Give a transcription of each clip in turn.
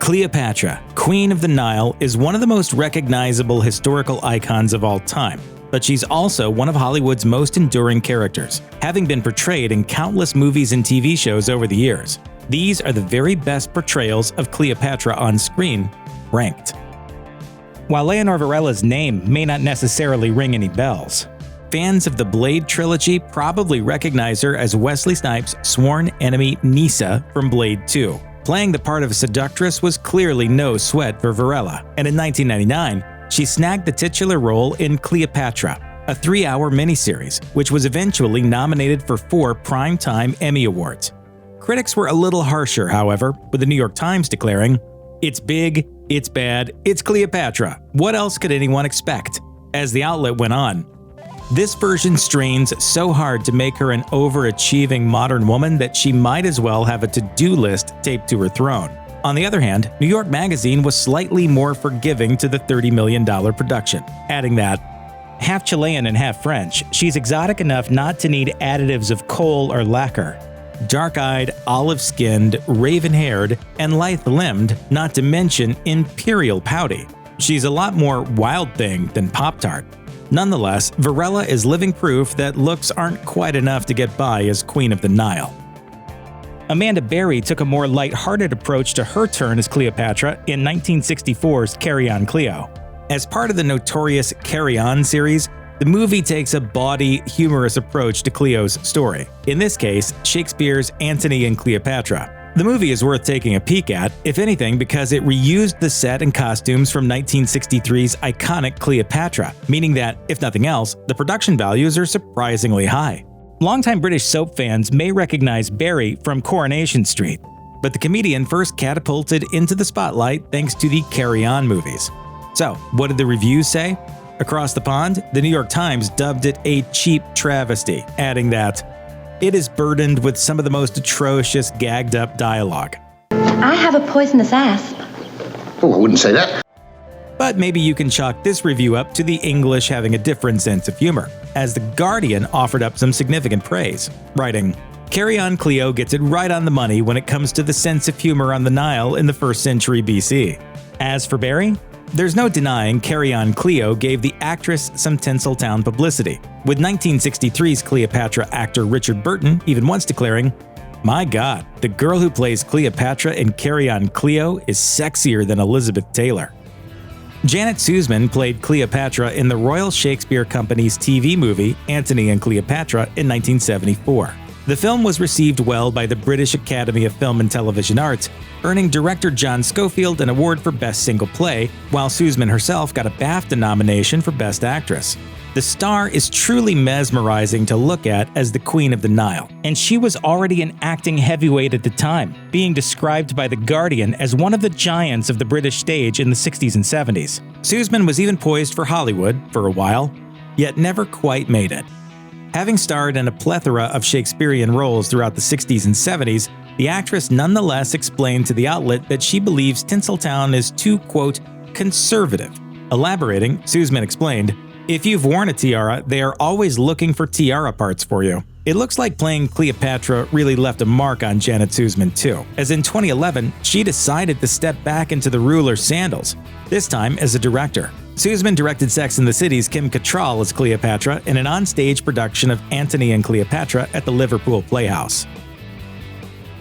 Cleopatra, Queen of the Nile, is one of the most recognizable historical icons of all time, but she's also one of Hollywood's most enduring characters, having been portrayed in countless movies and TV shows over the years. These are the very best portrayals of Cleopatra on screen, ranked. While Leonor Varella's name may not necessarily ring any bells, fans of the Blade trilogy probably recognize her as Wesley Snipes' sworn enemy Nyssa from Blade 2. Playing the part of a seductress was clearly no sweat for Varela, and in 1999, she snagged the titular role in Cleopatra, a 3-hour miniseries, which was eventually nominated for 4 Primetime Emmy Awards. Critics were a little harsher, however, with the New York Times declaring, "It's big, it's bad, it's Cleopatra. What else could anyone expect?" As the outlet went on, "This version strains so hard to make her an overachieving modern woman that she might as well have a to-do list taped to her throne." On the other hand, New York Magazine was slightly more forgiving to the $30 million production, adding that, "Half Chilean and half French, she's exotic enough not to need additives of kohl or lacquer. Dark-eyed, olive-skinned, raven-haired, and lithe-limbed, not to mention imperial pouty. She's a lot more Wild Thing than Pop-Tart." Nonetheless, Varela is living proof that looks aren't quite enough to get by as Queen of the Nile. Amanda Berry took a more light-hearted approach to her turn as Cleopatra in 1964's Carry On Cleo. As part of the notorious Carry On series, the movie takes a bawdy, humorous approach to Cleo's story. In this case, Shakespeare's Antony and Cleopatra. The movie is worth taking a peek at, if anything, because it reused the set and costumes from 1963's iconic Cleopatra, meaning that, if nothing else, the production values are surprisingly high. Longtime British soap fans may recognize Berry from Coronation Street, but the comedian first catapulted into the spotlight thanks to the Carry On movies. So, what did the reviews say? Across the pond, the New York Times dubbed it a cheap travesty, adding that it is burdened with some of the most atrocious gagged-up dialogue. "I have a poisonous asp." Oh, I wouldn't say that. But maybe you can chalk this review up to the English having a different sense of humor, as The Guardian offered up some significant praise, writing, "Carry On Cleo gets it right on the money when it comes to the sense of humor on the Nile in the 1st century BC. As for Berry, there's no denying Carry On Cleo gave the actress some Tinseltown publicity, with 1963's Cleopatra actor Richard Burton even once declaring, 'My God, the girl who plays Cleopatra in Carry On Cleo is sexier than Elizabeth Taylor.' Janet Sussman played Cleopatra in the Royal Shakespeare Company's TV movie Antony and Cleopatra in 1974. The film was received well by the British Academy of Film and Television Arts, earning director John Scofield an award for Best Single Play, while Sussman herself got a BAFTA nomination for Best Actress. The star is truly mesmerizing to look at as the Queen of the Nile, and she was already an acting heavyweight at the time, being described by The Guardian as one of the giants of the British stage in the 60s and 70s. Sussman was even poised for Hollywood for a while, yet never quite made it. Having starred in a plethora of Shakespearean roles throughout the 60s and 70s, the actress nonetheless explained to the outlet that she believes Tinseltown is too, quote, conservative. Elaborating, Sussman explained, "If you've worn a tiara, they are always looking for tiara parts for you." It looks like playing Cleopatra really left a mark on Janet Sussman too, as in 2011, she decided to step back into the ruler's sandals, this time as a director. Sussman directed Sex and the City's Kim Cattrall as Cleopatra in an onstage production of Antony and Cleopatra at the Liverpool Playhouse.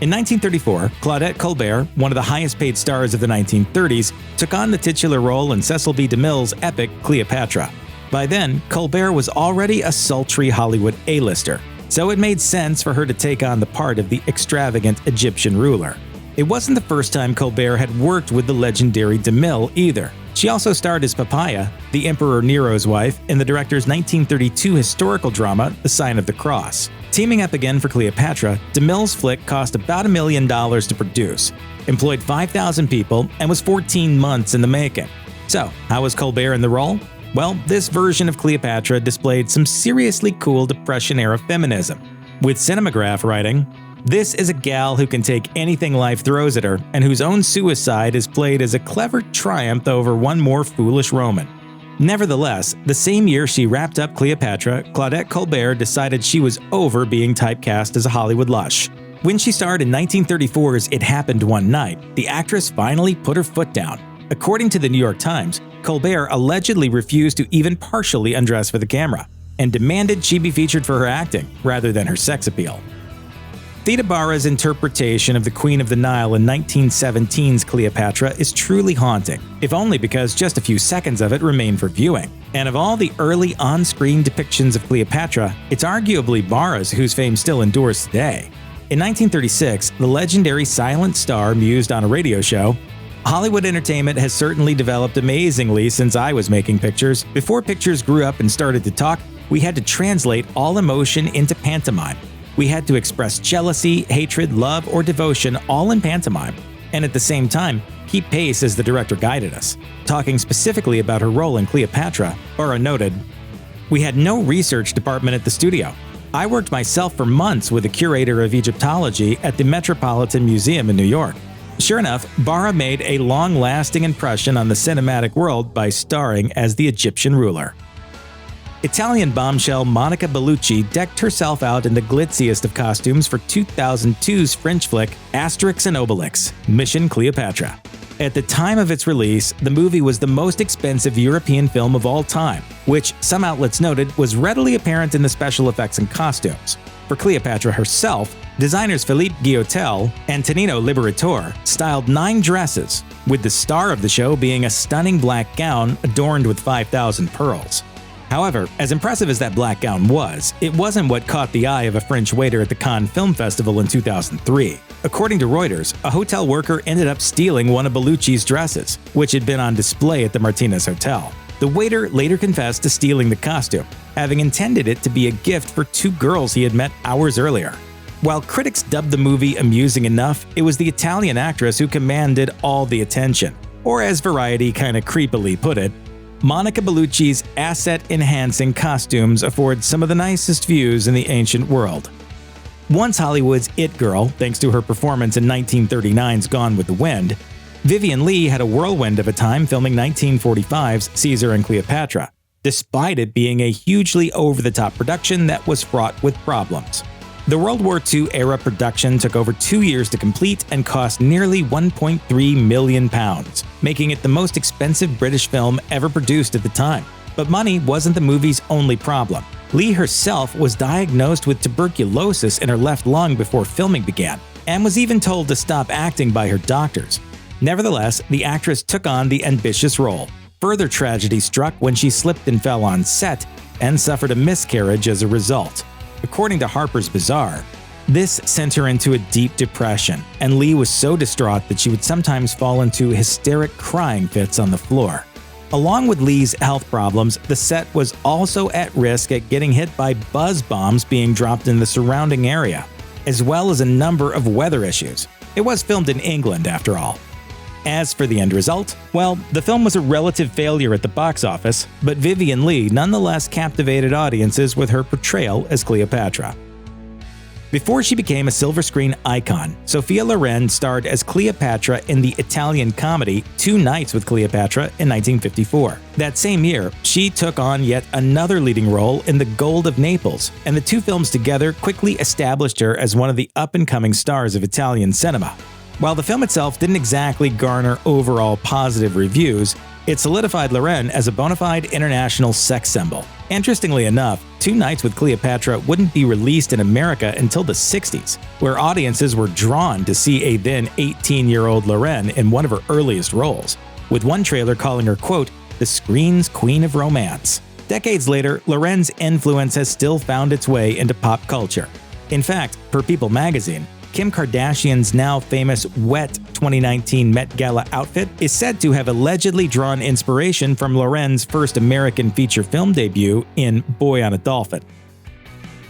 In 1934, Claudette Colbert, one of the highest-paid stars of the 1930s, took on the titular role in Cecil B. DeMille's epic Cleopatra. By then, Colbert was already a sultry Hollywood A-lister, so it made sense for her to take on the part of the extravagant Egyptian ruler. It wasn't the first time Colbert had worked with the legendary DeMille either. She also starred as Papaya, the Emperor Nero's wife, in the director's 1932 historical drama The Sign of the Cross. Teaming up again for Cleopatra, DeMille's flick cost about $1 million to produce, employed 5,000 people, and was 14 months in the making. So, how was Colbert in the role? Well, this version of Cleopatra displayed some seriously cool Depression-era feminism, with Cinematograph writing, "This is a gal who can take anything life throws at her and whose own suicide is played as a clever triumph over one more foolish Roman." Nevertheless, the same year she wrapped up Cleopatra, Claudette Colbert decided she was over being typecast as a Hollywood lush. When she starred in 1934's It Happened One Night, the actress finally put her foot down. According to the New York Times, Colbert allegedly refused to even partially undress for the camera and demanded she be featured for her acting rather than her sex appeal. Theda Bara's interpretation of the Queen of the Nile in 1917's Cleopatra is truly haunting, if only because just a few seconds of it remain for viewing. And of all the early on-screen depictions of Cleopatra, it's arguably Bara's whose fame still endures today. In 1936, the legendary silent star mused on a radio show, "Hollywood entertainment has certainly developed amazingly since I was making pictures. Before pictures grew up and started to talk, we had to translate all emotion into pantomime. We had to express jealousy, hatred, love, or devotion all in pantomime, and at the same time, keep pace as the director guided us." Talking specifically about her role in Cleopatra, Bara noted, "We had no research department at the studio. I worked myself for months with the curator of Egyptology at the Metropolitan Museum in New York." Sure enough, Bara made a long-lasting impression on the cinematic world by starring as the Egyptian ruler. Italian bombshell Monica Bellucci decked herself out in the glitziest of costumes for 2002's French flick Asterix and Obelix: Mission Cleopatra. At the time of its release, the movie was the most expensive European film of all time, which some outlets noted was readily apparent in the special effects and costumes. For Cleopatra herself, designers Philippe Guillotel and Tonino Liberatore styled 9 dresses, with the star of the show being a stunning black gown adorned with 5,000 pearls. However, as impressive as that black gown was, it wasn't what caught the eye of a French waiter at the Cannes Film Festival in 2003. According to Reuters, a hotel worker ended up stealing one of Bellucci's dresses, which had been on display at the Martinez Hotel. The waiter later confessed to stealing the costume, having intended it to be a gift for 2 girls he had met hours earlier. While critics dubbed the movie amusing enough, it was the Italian actress who commanded all the attention. Or as Variety kinda creepily put it, Monica Bellucci's asset-enhancing costumes afford some of the nicest views in the ancient world. Once Hollywood's it girl, thanks to her performance in 1939's Gone with the Wind, Vivien Leigh had a whirlwind of a time filming 1945's Caesar and Cleopatra, despite it being a hugely over-the-top production that was fraught with problems. The World War II era production took over 2 years to complete and cost nearly £1.3 million, making it the most expensive British film ever produced at the time. But money wasn't the movie's only problem. Leigh herself was diagnosed with tuberculosis in her left lung before filming began, and was even told to stop acting by her doctors. Nevertheless, the actress took on the ambitious role. Further tragedy struck when she slipped and fell on set, and suffered a miscarriage as a result. According to Harper's Bazaar, this sent her into a deep depression, and Leigh was so distraught that she would sometimes fall into hysteric crying fits on the floor. Along with Leigh's health problems, the set was also at risk at getting hit by buzz bombs being dropped in the surrounding area, as well as a number of weather issues. It was filmed in England, after all. As for the end result, well, the film was a relative failure at the box office, but Vivien Leigh nonetheless captivated audiences with her portrayal as Cleopatra. Before she became a silver screen icon, Sophia Loren starred as Cleopatra in the Italian comedy 2 Nights with Cleopatra in 1954. That same year, she took on yet another leading role in The Gold of Naples, and the 2 films together quickly established her as one of the up-and-coming stars of Italian cinema. While the film itself didn't exactly garner overall positive reviews, it solidified Loren as a bona fide international sex symbol. Interestingly enough, 2 Nights with Cleopatra wouldn't be released in America until the 60s, where audiences were drawn to see a then 18-year-old Loren in one of her earliest roles, with one trailer calling her, quote, the screen's queen of romance. Decades later, Loren's influence has still found its way into pop culture. In fact, per People magazine, Kim Kardashian's now famous Wet 2019 Met Gala outfit is said to have allegedly drawn inspiration from Loren's first American feature film debut in Boy on a Dolphin.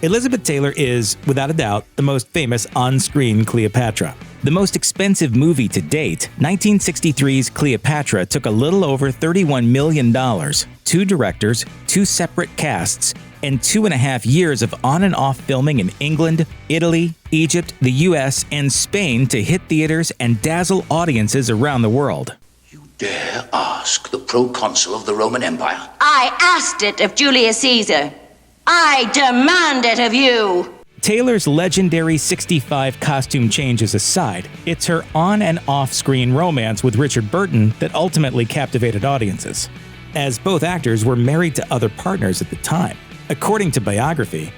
Elizabeth Taylor is, without a doubt, the most famous on-screen Cleopatra. The most expensive movie to date, 1963's Cleopatra, took a little over $31 million, 2 directors, 2 separate casts, and 2.5 years of on and off filming in England, Italy, Egypt, the US, and Spain to hit theaters and dazzle audiences around the world. You dare ask the proconsul of the Roman Empire? I asked it of Julius Caesar. I demand it of you. Taylor's legendary 65 costume changes aside, it's her on- and off-screen romance with Richard Burton that ultimately captivated audiences, as both actors were married to other partners at the time. According to biography,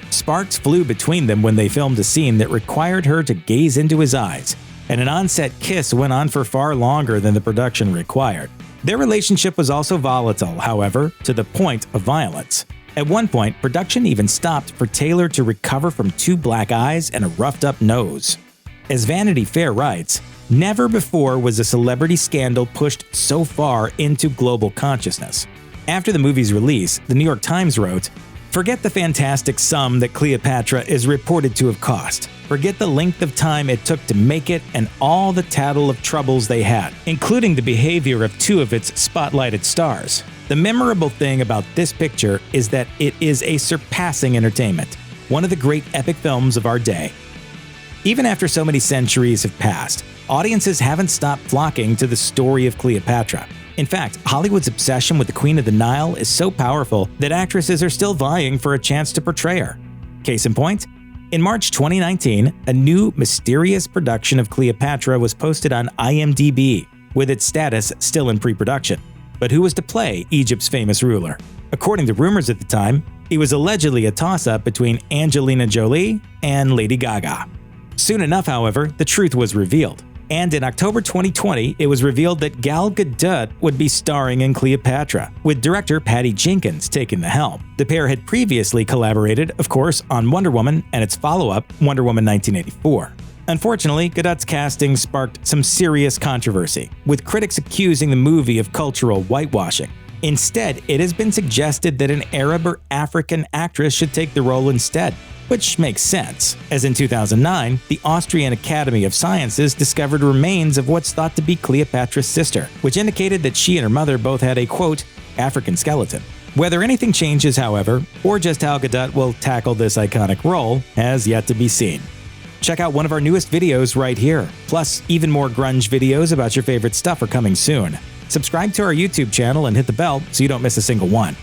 sparks flew between them when they filmed a scene that required her to gaze into his eyes, and an on-set kiss went on for far longer than the production required. Their relationship was also volatile, however, to the point of violence. At one point, production even stopped for Taylor to recover from 2 black eyes and a roughed-up nose. As Vanity Fair writes, never before was a celebrity scandal pushed so far into global consciousness. After the movie's release, the New York Times wrote, "Forget the fantastic sum that Cleopatra is reported to have cost. Forget the length of time it took to make it and all the tattle of troubles they had, including the behavior of 2 of its spotlighted stars. The memorable thing about this picture is that it is a surpassing entertainment, one of the great epic films of our day." Even after so many centuries have passed, audiences haven't stopped flocking to the story of Cleopatra. In fact, Hollywood's obsession with the Queen of the Nile is so powerful that actresses are still vying for a chance to portray her. Case in point, in March 2019, a new mysterious production of Cleopatra was posted on IMDb, with its status still in pre-production. But who was to play Egypt's famous ruler? According to rumors at the time, it was allegedly a toss-up between Angelina Jolie and Lady Gaga. Soon enough, however, the truth was revealed. And in October 2020, it was revealed that Gal Gadot would be starring in Cleopatra, with director Patty Jenkins taking the helm. The pair had previously collaborated, of course, on Wonder Woman and its follow-up, Wonder Woman 1984. Unfortunately, Gadot's casting sparked some serious controversy, with critics accusing the movie of cultural whitewashing. Instead, it has been suggested that an Arab or African actress should take the role instead, which makes sense, as in 2009, the Austrian Academy of Sciences discovered remains of what's thought to be Cleopatra's sister, which indicated that she and her mother both had a, quote, African skeleton. Whether anything changes, however, or just how Gadot will tackle this iconic role, has yet to be seen. Check out one of our newest videos right here. Plus, even more grunge videos about your favorite stuff are coming soon. Subscribe to our YouTube channel and hit the bell so you don't miss a single one.